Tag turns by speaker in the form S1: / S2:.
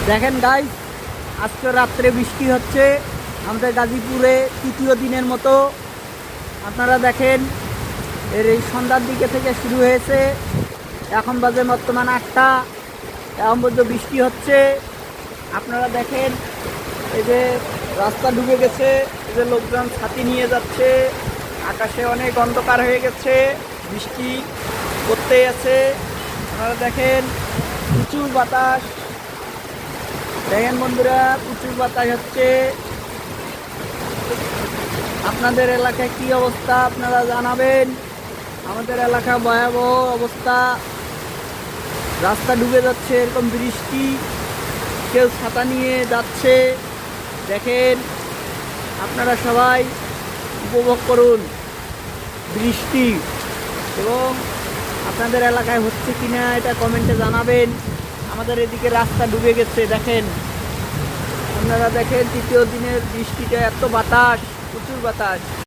S1: দেখেন গাইস, আজকে রাত্রে বৃষ্টি হচ্ছে আমাদের গাজীপুরে তৃতীয় দিনের মতো। আপনারা দেখেন, এই সন্ধ্যার দিকে থেকে শুরু হয়েছে, এখন বাজে বর্তমান 8টা। এখন পর্যন্ত বৃষ্টি হচ্ছে। আপনারা দেখেন, এই যে রাস্তা ডুবে গেছে, এই যে লোকজন ছাতি নিয়ে যাচ্ছে, আকাশে অনেক অন্ধকার হয়ে গেছে, বৃষ্টি করতেই আছে। আপনারা দেখেন, প্রচুর বাতাস। দেখেন বন্ধুরা, প্রচুর বাতাস হচ্ছে। আপনাদের এলাকায় কি অবস্থা আপনারা জানাবেন। আমাদের এলাকা ভয়াবহ অবস্থা, রাস্তা ডুবে যাচ্ছে, এরকম বৃষ্টি, কেউ ছাতা নিয়ে যাচ্ছে। দেখেন, আপনারা সবাই উপভোগ করুন বৃষ্টি। এবং আপনাদের এলাকায় হচ্ছে কিনা এটা কমেন্টে জানাবেন। আমাদের এদিকে রাস্তা ডুবে গেছে। দেখেন, আপনারা দেখেন, তৃতীয় দিনের বৃষ্টিতে এত বাতাস, প্রচুর বাতাস।